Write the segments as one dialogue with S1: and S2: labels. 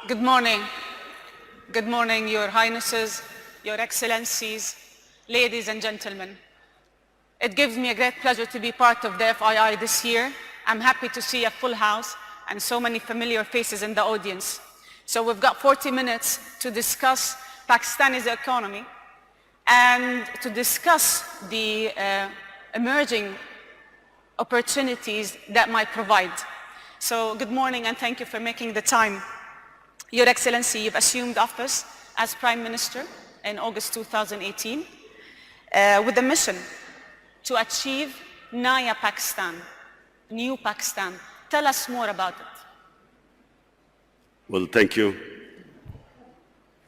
S1: Good morning. Good morning, Your Highnesses, Your Excellencies, ladies and gentlemen. It gives me a great pleasure to be part of the FII this year. I'm happy to see a full house and so many familiar faces in the audience. So we've got 40 minutes to discuss Pakistani's economy and to discuss the emerging opportunities that might provide. So good morning and thank you for making the time. Your Excellency, you've assumed office as Prime Minister in August 2018 with a mission to achieve Naya Pakistan, new Pakistan. Tell us more about it.
S2: Well, thank you.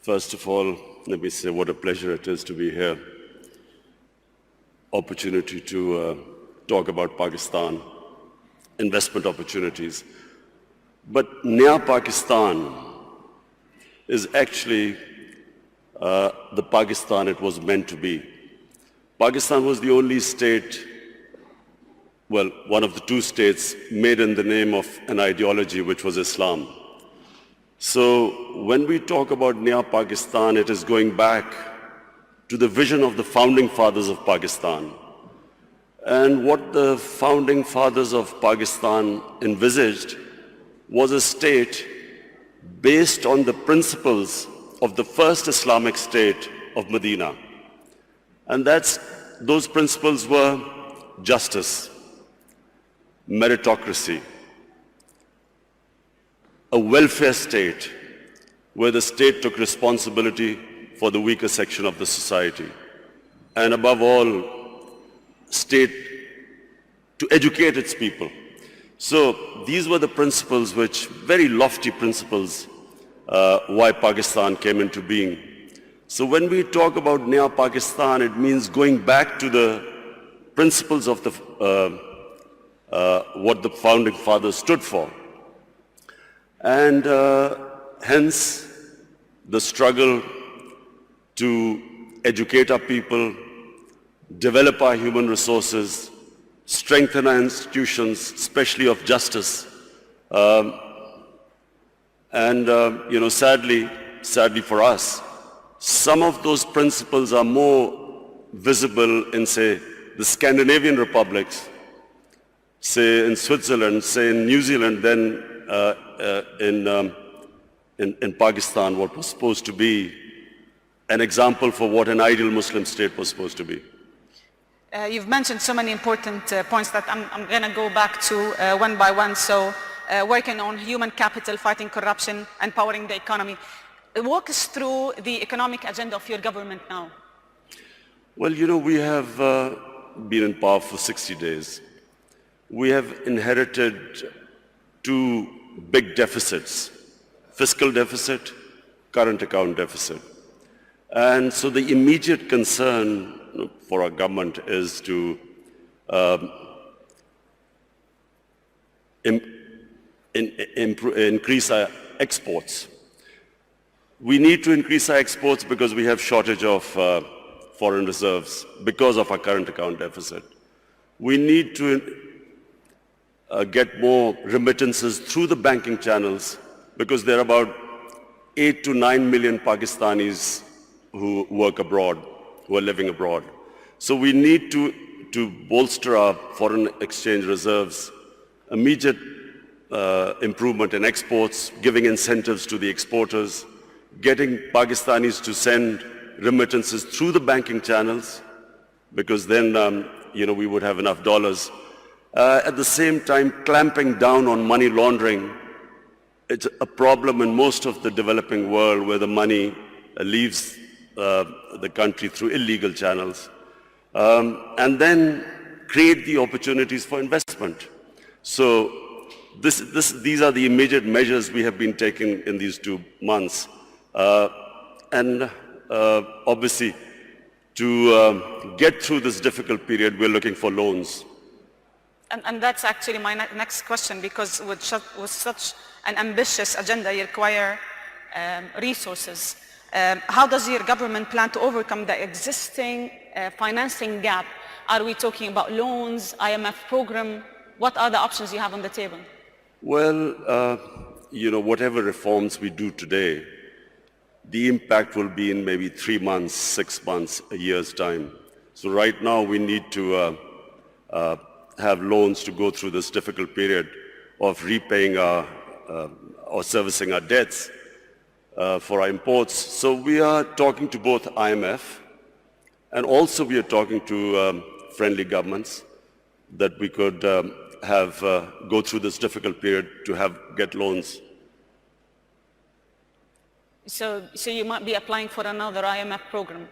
S2: First of all, let me say what a pleasure it is to be here. Opportunity to talk about Pakistan, investment opportunities. But Naya Pakistan is actually the Pakistan it was meant to be. Pakistan was the only state, well, one of the two states made in the name of an ideology which was Islam. So when we talk about Naya Pakistan, it is going back to the vision of the founding fathers of Pakistan. And what the founding fathers of Pakistan envisaged was a state based on the principles of the first Islamic state of Medina. And those principles were justice, meritocracy, a welfare state where the state took responsibility for the weaker section of the society, and above all, state to educate its people. So these were the principles which, very lofty principles, why Pakistan came into being. So when we talk about Naya Pakistan, it means going back to the principles of what the founding fathers stood for. And hence, the struggle to educate our people, develop our human resources, strengthen our institutions, especially of justice. Sadly for us, some of those principles are more visible in, say, the Scandinavian republics, say in Switzerland, say in New Zealand, than in Pakistan, what was supposed to be an example for what an ideal Muslim state was supposed to be.
S1: You've mentioned so many important points that I'm going to go back to one by one. So working on human capital, fighting corruption, empowering the economy. Walk us through the economic agenda of your government now.
S2: Well, we have been in power for 60 days. We have inherited two big deficits, fiscal deficit, current account deficit. And so the immediate concern for our government is to increase our exports. We need to increase our exports because we have shortage of foreign reserves because of our current account deficit. We need to get more remittances through the banking channels because there are about 8 to 9 million Pakistanis who work abroad, who are living abroad. So we need to bolster our foreign exchange reserves, immediate improvement in exports, giving incentives to the exporters, getting Pakistanis to send remittances through the banking channels, because then we would have enough dollars. At the same time, clamping down on money laundering. It's a problem in most of the developing world where the money leaves the country through illegal channels. And then create the opportunities for investment. So these are the immediate measures we have been taking in these 2 months. Obviously, to get through this difficult period, we're looking for loans.
S1: And that's actually my next question, because with such an ambitious agenda, you require resources. How does your government plan to overcome the existing financing gap? Are we talking about loans, IMF program? What are the options you have on the table?
S2: Well, whatever reforms we do today, the impact will be in maybe 3 months, 6 months, a year's time. So right now we need to have loans to go through this difficult period of repaying or servicing our debts for our imports. So we are talking to both IMF and also we are talking to friendly governments that we could have go through this difficult period to get loans.
S1: So you might be applying for another IMF program?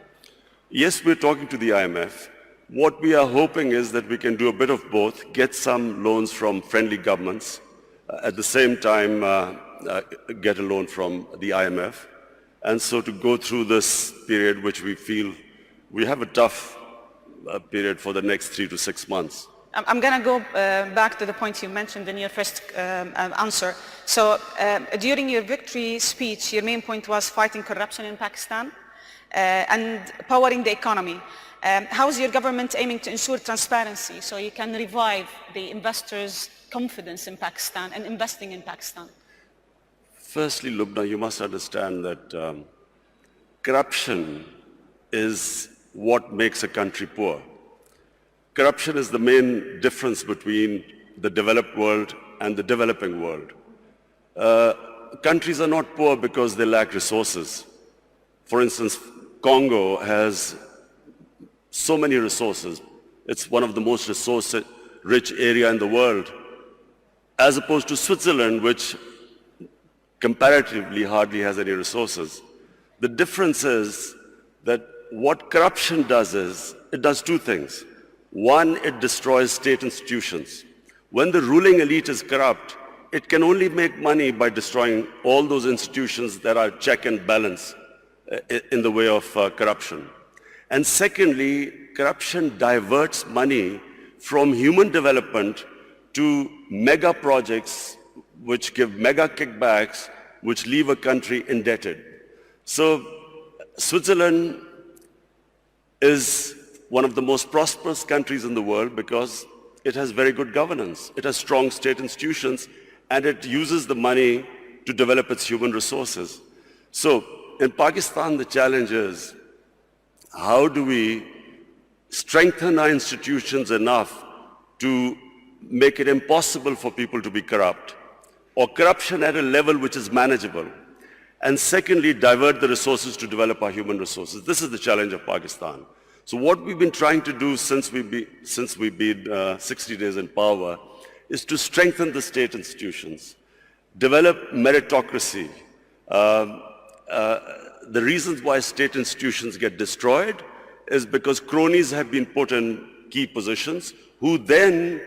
S2: Yes, we're talking to the IMF. What we are hoping is that we can do a bit of both, get some loans from friendly governments, at the same time get a loan from the IMF. And so to go through this period, which we feel we have a tough period for the next 3 to 6 months.
S1: I'm going to go back to the point you mentioned in your first answer. So during your victory speech, your main point was fighting corruption in Pakistan and powering the economy. How is your government aiming to ensure transparency so you can revive the investors' confidence in Pakistan and investing in Pakistan?
S2: Firstly, Lubna, you must understand that corruption is what makes a country poor. Corruption is the main difference between the developed world and the developing world. Countries are not poor because they lack resources. For instance, Congo has so many resources. It's one of the most resource-rich area in the world, as opposed to Switzerland, which comparatively hardly has any resources. The difference is that what corruption does is, it does two things. One, it destroys state institutions. When the ruling elite is corrupt, it can only make money by destroying all those institutions that are check and balance in the way of corruption. And secondly, corruption diverts money from human development to mega projects which give mega kickbacks, which leave a country indebted. So Switzerland is one of the most prosperous countries in the world because it has very good governance. It has strong state institutions and it uses the money to develop its human resources. So in Pakistan, the challenge is how do we strengthen our institutions enough to make it impossible for people to be corrupt, or corruption at a level which is manageable. And secondly, divert the resources to develop our human resources. This is the challenge of Pakistan. So what we've been trying to do since we've been 60 days in power is to strengthen the state institutions, develop meritocracy. The reasons why state institutions get destroyed is because cronies have been put in key positions who then,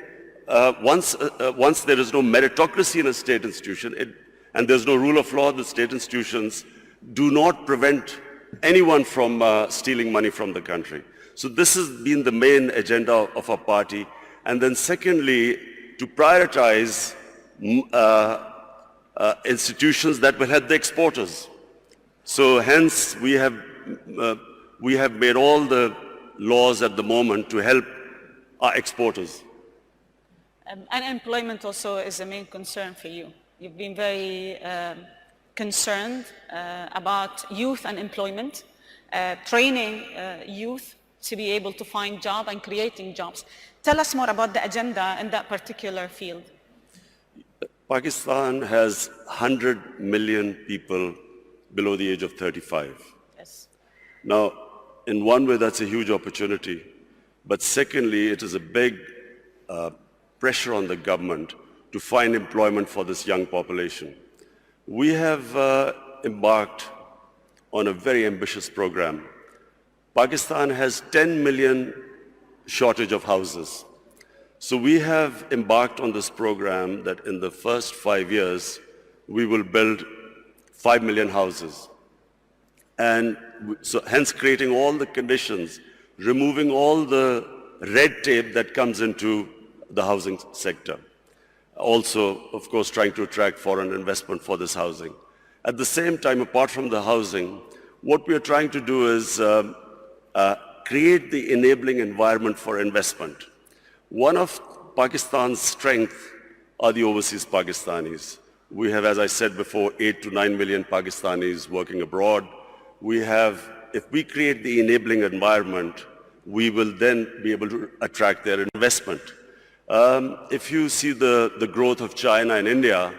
S2: once there is no meritocracy in a state institution and there's no rule of law, the state institutions do not prevent anyone from stealing money from the country. So this has been the main agenda of our party. And then secondly, to prioritize institutions that will help the exporters. So hence we have made all the laws at the moment to help our exporters.
S1: Unemployment also is a main concern for you. You've been very concerned about youth unemployment, training youth to be able to find jobs and creating jobs. Tell us more about the agenda in that particular field.
S2: Pakistan has 100 million people below the age of 35.
S1: Yes.
S2: Now, in one way, that's a huge opportunity. But secondly, it is a big pressure on the government to find employment for this young population. We have embarked on a very ambitious program. Pakistan has 10 million shortage of houses. So we have embarked on this program that in the first 5 years, we will build 5 million houses. And so hence creating all the conditions, removing all the red tape that comes into the housing sector. Also, of course, trying to attract foreign investment for this housing. At the same time, apart from the housing, what we are trying to do is create the enabling environment for investment. One of Pakistan's strengths are the overseas Pakistanis. We have, as I said before, 8 to 9 million Pakistanis working abroad. We have, if we create the enabling environment, we will then be able to attract their investment. If you see the growth of China and India,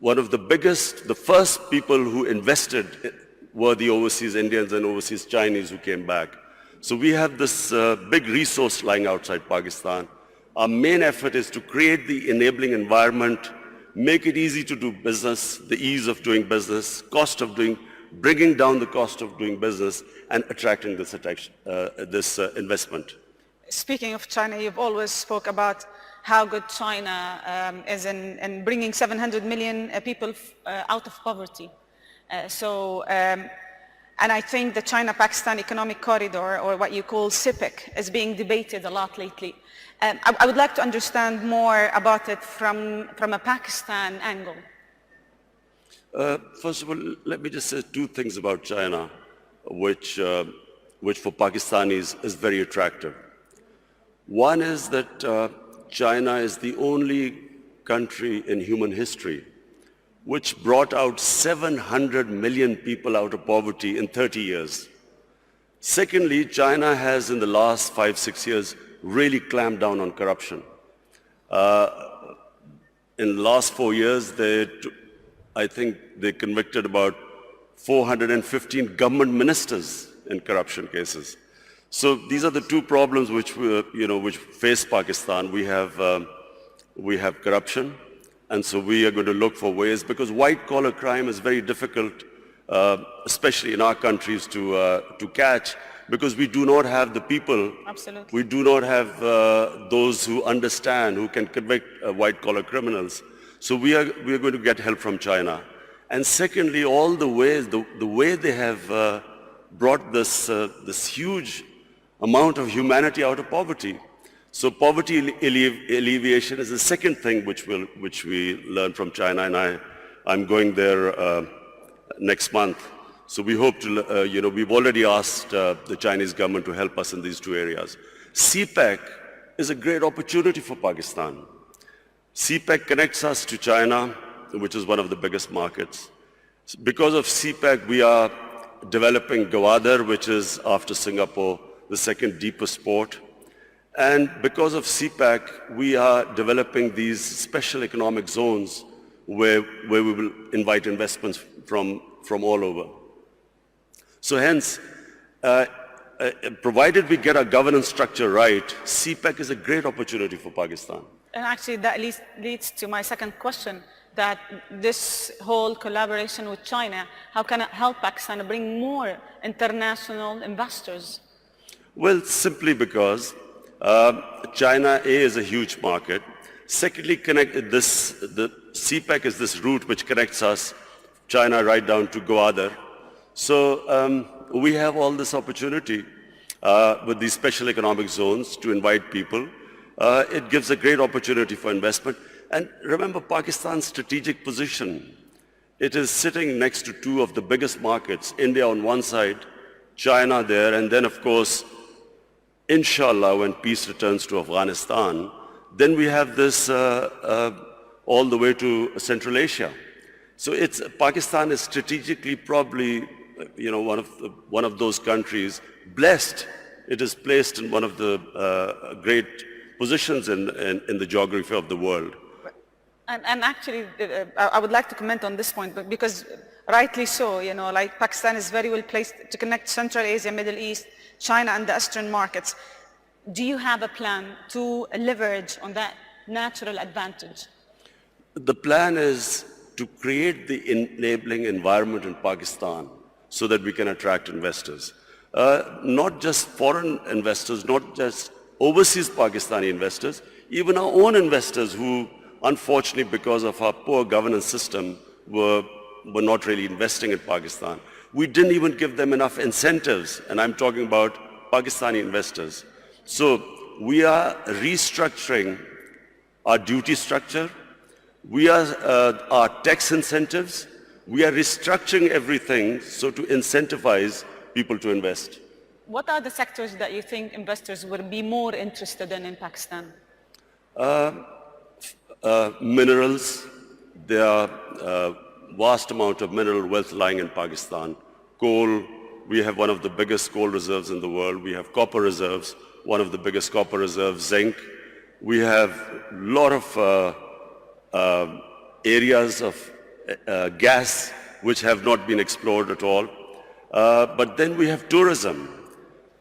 S2: one of the biggest, the first people who invested were the overseas Indians and overseas Chinese who came back. So we have this big resource lying outside Pakistan. Our main effort is to create the enabling environment, make it easy to do business, the ease of doing business, bringing down the cost of doing business, and attracting this investment.
S1: Speaking of China, you've always spoke about how good China is in bringing 700 million people out of poverty. And I think the China-Pakistan Economic Corridor, or what you call CPEC, is being debated a lot lately. I would like to understand more about it from a Pakistan angle.
S2: First of all, let me just say two things about China, which for Pakistanis is very attractive. One is that China is the only country in human history which brought out 700 million people out of poverty in 30 years. Secondly, China has in the last 5-6 years really clamped down on corruption. In the last 4 years, I think they convicted about 415 government ministers in corruption cases. So these are the two problems which face Pakistan. We have corruption, and so we are going to look for ways, because white-collar crime is very difficult, especially in our countries, to catch, because we do not have the people.
S1: Absolutely.
S2: We do not have those who understand, who can convict white-collar criminals. So we are going to get help from China. And secondly, all the ways, the way they have brought this huge amount of humanity out of poverty. So poverty alleviation is the second thing which we learn from China, and I'm going there next month. So we hope to, we've already asked the Chinese government to help us in these two areas. CPEC is a great opportunity for Pakistan. CPEC connects us to China, which is one of the biggest markets. Because of CPEC, we are developing Gwadar, which is, after Singapore, the second deepest port. And because of CPEC, we are developing these special economic zones where we will invite investments from all over. So hence, provided we get our governance structure right, CPEC is a great opportunity for Pakistan.
S1: And actually that leads to my second question, that this whole collaboration with China, how can it help Pakistan bring more international investors?
S2: Well, simply because China is a huge market. Secondly, the CPEC is this route which connects us, China, right down to Gwadar. So we have all this opportunity with these special economic zones to invite people. It gives a great opportunity for investment. And remember Pakistan's strategic position. It is sitting next to two of the biggest markets, India on one side, China there, and then of course, inshallah, when peace returns to Afghanistan, then we have this all the way to Central Asia. So Pakistan is strategically probably one of those countries blessed. It is placed in one of the great positions in the geography of the world.
S1: And actually, I would like to comment on this point, but because rightly so, like Pakistan is very well placed to connect Central Asia, Middle East, China, and the Western markets. Do you have a plan to leverage on that natural advantage?
S2: The plan is to create the enabling environment in Pakistan so that we can attract investors. Not just foreign investors, not just overseas Pakistani investors, even our own investors who, unfortunately, because of our poor governance system, were not really investing in Pakistan. We didn't even give them enough incentives, and I'm talking about Pakistani investors. So we are restructuring our duty structure. We are our tax incentives. We are restructuring everything so to incentivize people to invest.
S1: What are the sectors that you think investors would be more interested in Pakistan?
S2: Minerals, There are vast amount of mineral wealth lying in Pakistan. Coal, we have one of the biggest coal reserves in the world. We have copper reserves, one of the biggest copper reserves, zinc. We have a lot of areas of gas which have not been explored at all. But then we have tourism.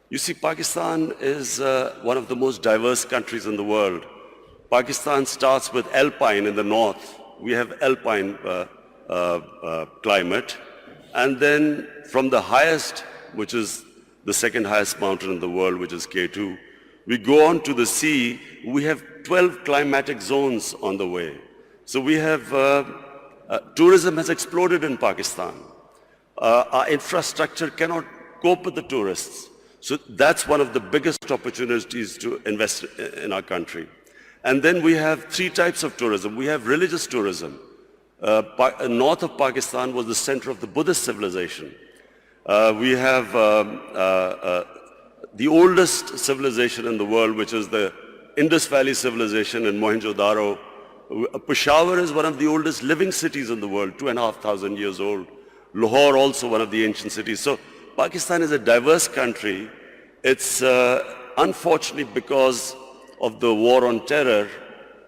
S2: You see, Pakistan is one of the most diverse countries in the world. Pakistan starts with alpine in the north. We have alpine climate. And then from the highest, which is the second highest mountain in the world, which is K2, we go on to the sea. We have 12 climatic zones on the way. So we have, tourism has exploded in Pakistan. Our infrastructure cannot cope with the tourists. So that's one of the biggest opportunities to invest in our country. And then we have three types of tourism. We have religious tourism. North of Pakistan was the center of the Buddhist civilization. We have the oldest civilization in the world, which is the Indus Valley civilization in Mohenjo-daro. Peshawar is one of the oldest living cities in the world, 2,500 years old. Lahore also one of the ancient cities. So Pakistan is a diverse country. It's unfortunately because of the war on terror,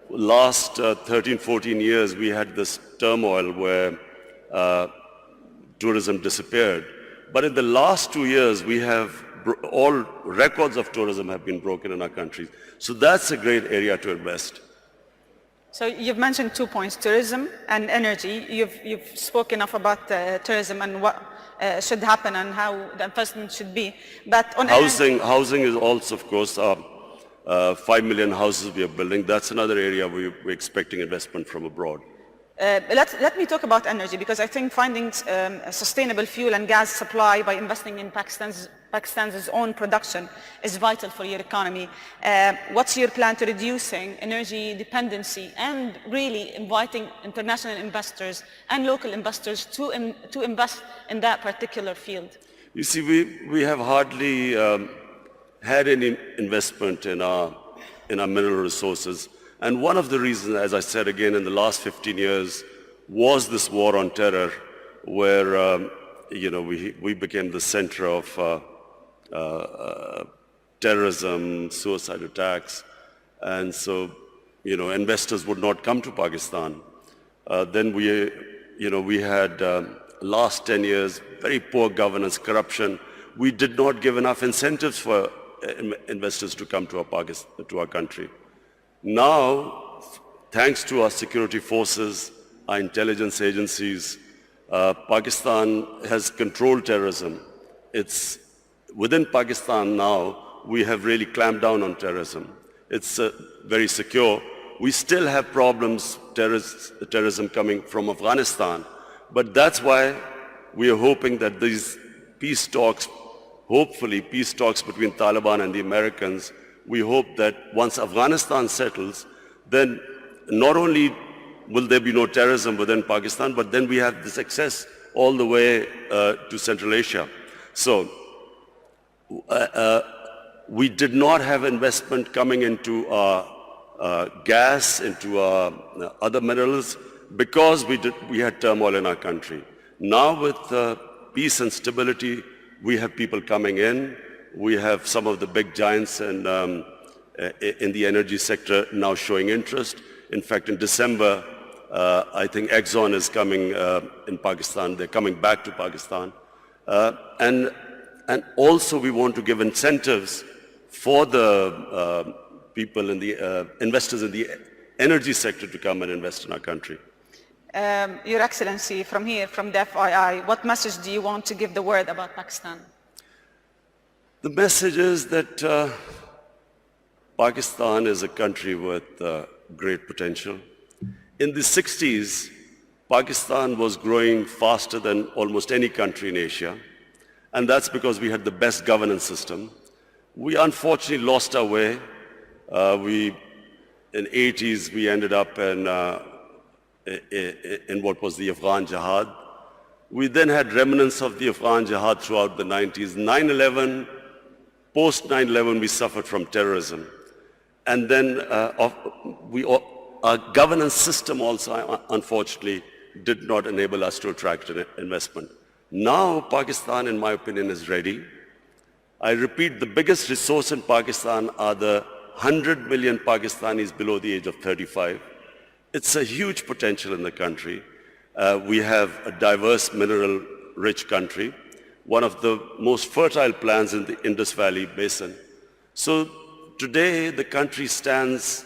S2: last 13, 14 years we had this turmoil where tourism disappeared. But in the last 2 years we have all records of tourism have been broken in our country. So that's a great area to invest.
S1: So you've mentioned 2 points, tourism and energy. You've spoken enough about tourism and what should happen and how the investment should be. But on
S2: housing is also, of course, 5 million houses we are building. That's another area we're expecting investment from abroad.
S1: Let me talk about energy, because I think finding a sustainable fuel and gas supply by investing in Pakistan's own production is vital for your economy. What's your plan to reducing energy dependency and really inviting international investors and local investors to invest in that particular field?
S2: You see, we have hardly had any investment in our mineral resources. And one of the reasons, as I said again, in the last 15 years, was this war on terror, where we became the center of terrorism, suicide attacks, and so investors would not come to Pakistan. Then we had last 10 years very poor governance, corruption. We did not give enough incentives for investors to come to our country. Now, thanks to our security forces, our intelligence agencies, Pakistan has controlled terrorism. It's within Pakistan now, we have really clamped down on terrorism. It's very secure. We still have problems, terrorism coming from Afghanistan, but that's why we are hoping that these peace talks, hopefully peace talks between Taliban and the Americans, we hope that once Afghanistan settles, then not only will there be no terrorism within Pakistan, but then we have this access all the way to Central Asia. So we did not have investment coming into gas, into other minerals, because we had turmoil in our country. Now with peace and stability, we have people coming in. We have some of the big giants in the energy sector now showing interest. In fact, in December, I think Exxon is coming in Pakistan. They're coming back to Pakistan. And also we want to give incentives for the people in the investors in the energy sector to come and invest in our country.
S1: Your Excellency, from here, from the FII, what message do you want to give the world about Pakistan?
S2: The message is that Pakistan is a country with great potential. In the 60s, Pakistan was growing faster than almost any country in Asia, and that's because we had the best governance system. We unfortunately lost our way. In the 80s, we ended up in what was the Afghan Jihad. We then had remnants of the Afghan Jihad throughout the 90s. 9/11, post 9/11, we suffered from terrorism. And then our governance system also, unfortunately, did not enable us to attract investment. Now, Pakistan, in my opinion, is ready. I repeat, the biggest resource in Pakistan are the 100 million Pakistanis below the age of 35. It's a huge potential in the country. We have a diverse, mineral-rich country, one of the most fertile lands in the Indus Valley Basin. So today, the country stands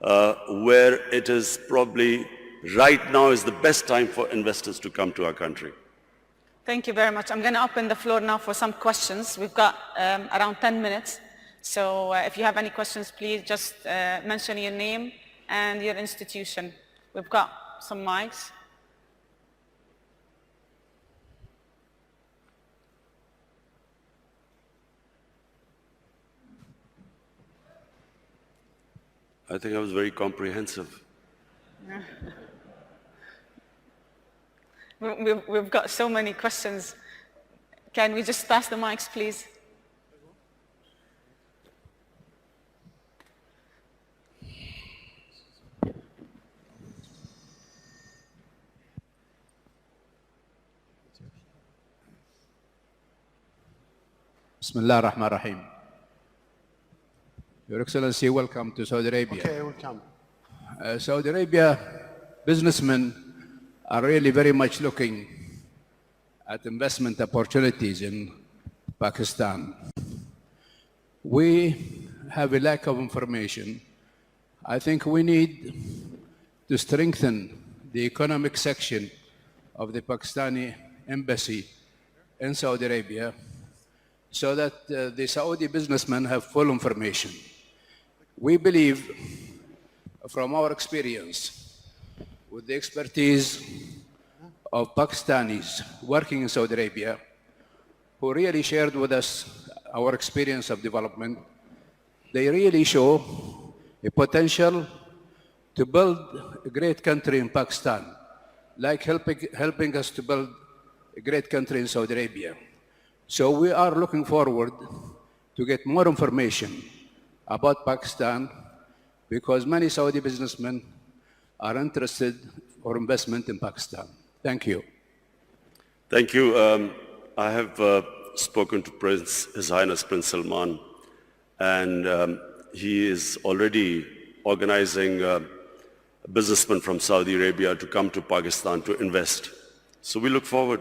S2: where it is probably right now is the best time for investors to come to our country.
S1: Thank you very much. I'm going to open the floor now for some questions. We've got around 10 minutes. So if you have any questions, please just mention your name and your institution. We've got some mics.
S2: I think I was very comprehensive.
S1: We've got so many questions. Can we just pass the mics, please?
S3: Bismillah ar-Rahman ar-Rahim. Your Excellency, welcome to Saudi Arabia.
S4: Okay, welcome.
S3: Saudi Arabia businessmen are really very much looking at investment opportunities in Pakistan. We have a lack of information. I think we need to strengthen the economic section of the Pakistani embassy in Saudi Arabia so that the Saudi businessmen have full information. We believe, from our experience, with the expertise of Pakistanis working in Saudi Arabia, who really shared with us our experience of development, they really show a potential to build a great country in Pakistan, like helping us to build a great country in Saudi Arabia. So we are looking forward to get more information about Pakistan because many Saudi businessmen are interested for investment in Pakistan. Thank you.
S2: Thank you. I have spoken to His Highness Prince Salman, and he is already organizing businessmen from Saudi Arabia to come to Pakistan to invest. So we look forward.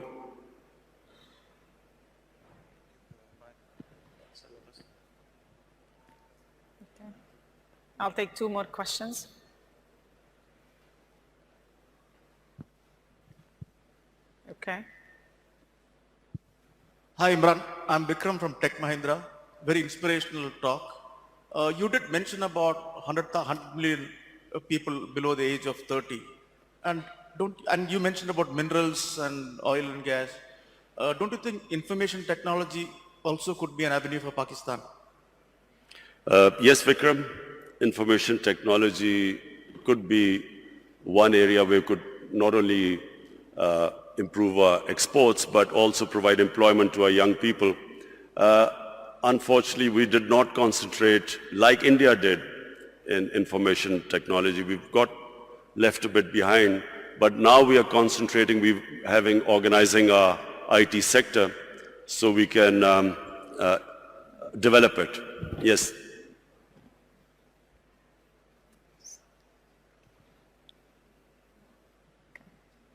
S1: I'll take two more questions. Okay.
S4: Hi, Imran. I'm Vikram from Tech Mahindra. Very inspirational talk. You did mention about 100 million people below the age of 30. And you mentioned about minerals and oil and gas. Don't you think information technology also could be an avenue for Pakistan?
S2: Yes, Vikram. Information technology could be one area where we could not only improve our exports, but also provide employment to our young people. Unfortunately, we did not concentrate like India did in information technology. We've got left a bit behind, but now we are concentrating, organizing our IT sector so we can develop it. Yes.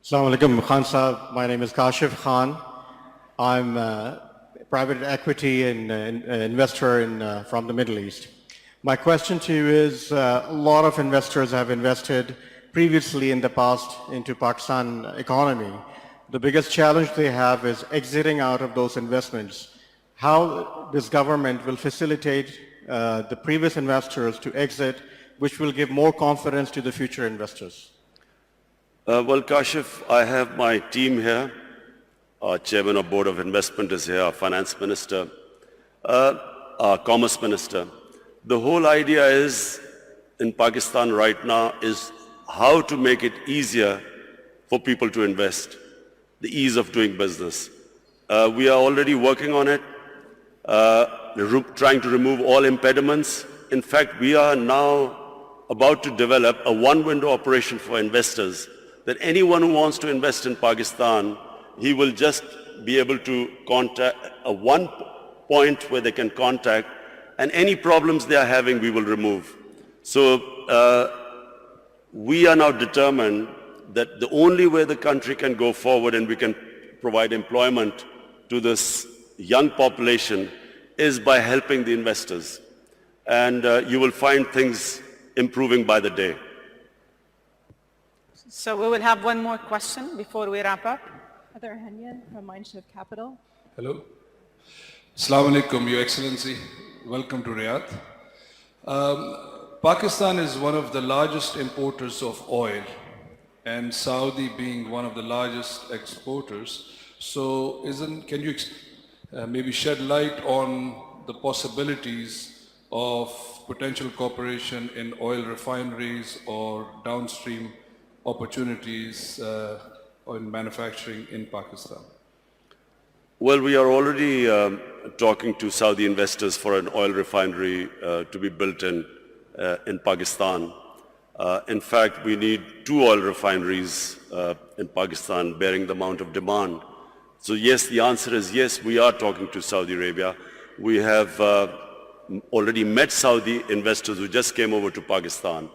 S5: Assalamu alaikum, Khan Saab. My name is Kashif Khan. I'm a private equity and investor from the Middle East. My question to you is, a lot of investors have invested previously in the past into Pakistan economy. The biggest challenge they have is exiting out of those investments. How this government will facilitate the previous investors to exit, which will give more confidence to the future investors?
S2: Well, Kashif, I have my team here. Our chairman of board of investment is here, our finance minister, our commerce minister. The whole idea is in Pakistan right now is how to make it easier for people to invest, the ease of doing business. We are already working on it, trying to remove all impediments. In fact, we are now about to develop a one-window operation for investors, that anyone who wants to invest in Pakistan, he will just be able to contact one point where they can contact, and any problems they are having, we will remove. So we are now determined that the only way the country can go forward and we can provide employment to this young population is by helping the investors. And you will find things improving by the day.
S1: So we will have one more question before we wrap up.
S6: Heather Henyon from Mindshift Capital.
S7: Hello. Assalamu alaikum, Your Excellency. Welcome to Riyadh. Pakistan is one of the largest importers of oil, and Saudi being one of the largest exporters. So can you maybe shed light on the possibilities of potential cooperation in oil refineries or downstream opportunities in manufacturing in Pakistan?
S2: Well, we are already talking to Saudi investors for an oil refinery to be built in Pakistan. In fact, we need 2 oil refineries in Pakistan bearing the amount of demand. So yes, the answer is yes, we are talking to Saudi Arabia. We have already met Saudi investors who just came over to Pakistan.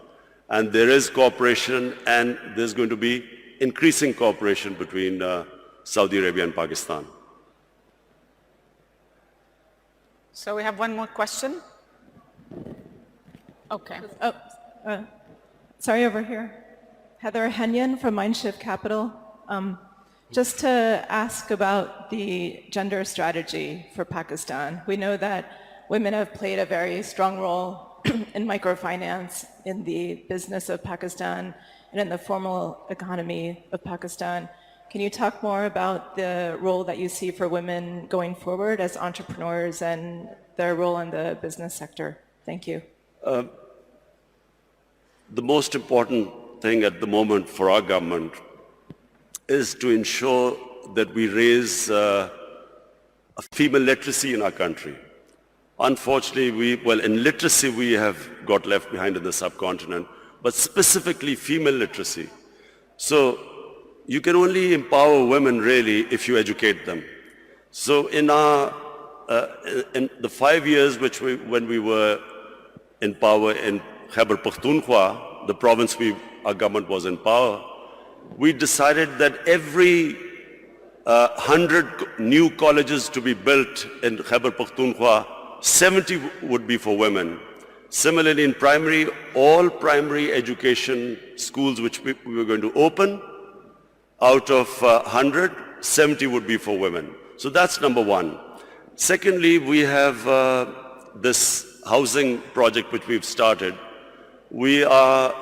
S2: And there is cooperation, and there's going to be increasing cooperation between Saudi Arabia and Pakistan.
S1: So we have one more question. Okay.
S6: Sorry, over here. Heather Henyon from Mindshift Capital. Just to ask about the gender strategy for Pakistan. We know that women have played a very strong role in microfinance, in the business of Pakistan, and in the formal economy of Pakistan. Can you talk more about the role that you see for women going forward as entrepreneurs and their role in the business sector? Thank you.
S2: The most important thing at the moment for our government is to ensure that we raise a female literacy in our country. Unfortunately, in literacy we have got left behind in the subcontinent, but specifically female literacy. So you can only empower women really if you educate them. So in the 5 years when we were in power in Khyber Pakhtunkhwa, the province our government was in power, we decided that every 100 new colleges to be built in Khyber Pakhtunkhwa, 70 would be for women. Similarly, in primary, all primary education schools which we were going to open, out of 100, 70 would be for women. So that's number one. Secondly, we have this housing project which we've started. We are,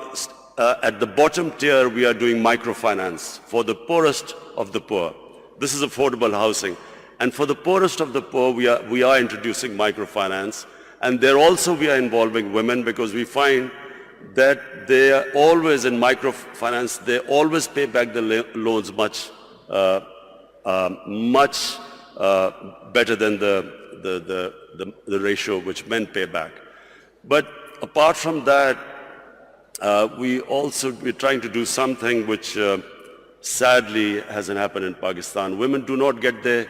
S2: at the bottom tier, we are doing microfinance for the poorest of the poor. This is affordable housing. And for the poorest of the poor, we are introducing microfinance. And there also we are involving women because we find that they are always in microfinance, they always pay back the loans much better than the ratio which men pay back. But apart from that, we're trying to do something which sadly hasn't happened in Pakistan. Women do not get their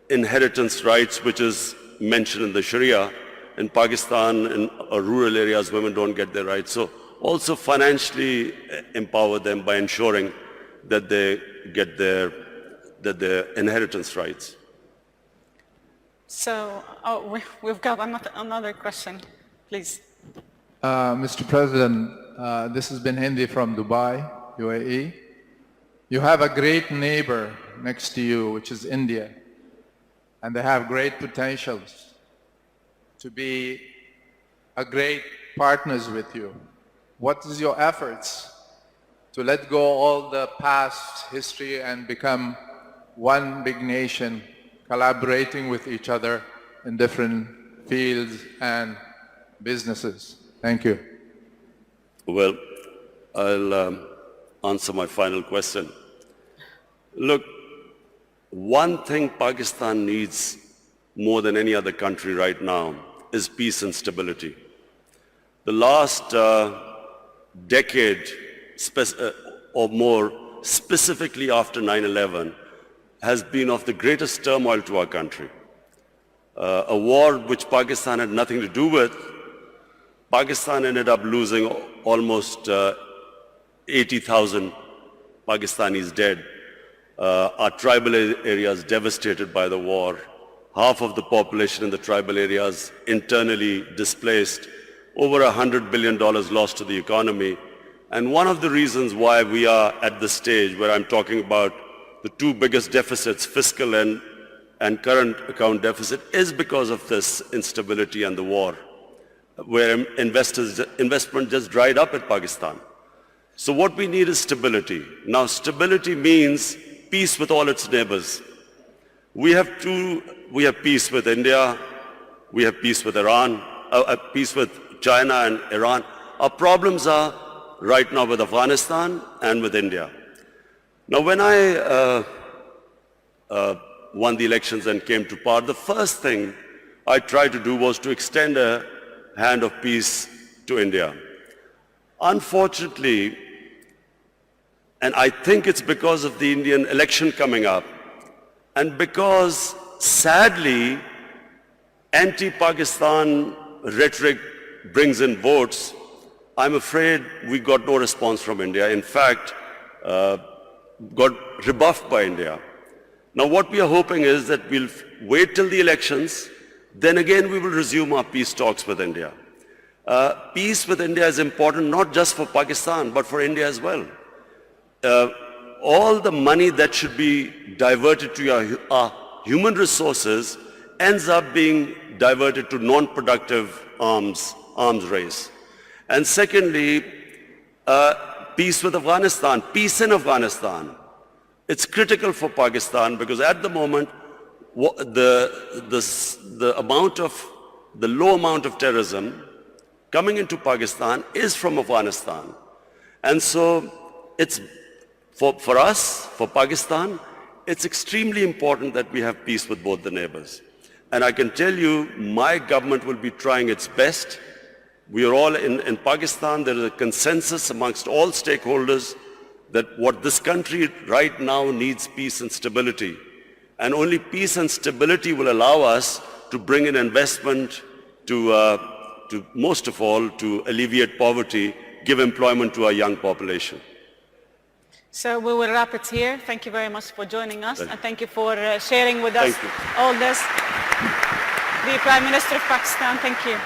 S2: inheritance rights, which is mentioned in the Sharia. In Pakistan, in rural areas, women don't get their rights. So also financially empower them by ensuring that they get their inheritance rights.
S1: So we've got another question, please.
S8: Mr. President, this has been Hindi from Dubai, UAE. You have a great neighbor next to you, which is India, and they have great potentials to be a great partners with you. What is your efforts to let go all the past history and become one big nation, collaborating with each other in different fields and businesses? Thank you.
S2: Well, I'll answer my final question. Look, one thing Pakistan needs more than any other country right now is peace and stability. The last decade or more, specifically after 9/11, has been of the greatest turmoil to our country. A war which Pakistan had nothing to do with. Pakistan ended up losing almost 80,000 Pakistanis dead. Our tribal areas devastated by the war. Half of the population in the tribal areas internally displaced. Over $100 billion lost to the economy. And one of the reasons why we are at this stage where I'm talking about the two biggest deficits, fiscal and current account deficit, is because of this instability and the war, where investment just dried up in Pakistan. So what we need is stability. Now, stability means peace with all its neighbors. We have peace with India, we have peace with Iran, peace with China and Iran. Our problems are right now with Afghanistan and with India. Now, when I won the elections and came to power, the first thing I tried to do was to extend a hand of peace to India. Unfortunately, and I think it's because of the Indian election coming up, and because, sadly, anti-Pakistan rhetoric brings in votes, I'm afraid we got no response from India. In fact, got rebuffed by India. Now what we are hoping is that we'll wait till the elections, then again we will resume our peace talks with India. Peace with India is important not just for Pakistan, but for India as well. All the money that should be diverted to our human resources ends up being diverted to non-productive arms race. And secondly, peace with Afghanistan, peace in Afghanistan. It's critical for Pakistan because at the moment, the low amount of terrorism coming into Pakistan is from Afghanistan. And so it's for us, for Pakistan, it's extremely important that we have peace with both the neighbors. And I can tell you, my government will be trying its best. We are all in Pakistan, there is a consensus amongst all stakeholders that what this country right now needs peace and stability. And only peace and stability will allow us to bring in investment to most of all, to alleviate poverty, give employment to our young population.
S1: So we will wrap it here. Thank you very much for joining us, and thank you for sharing with us all this. The Prime Minister of Pakistan, thank you.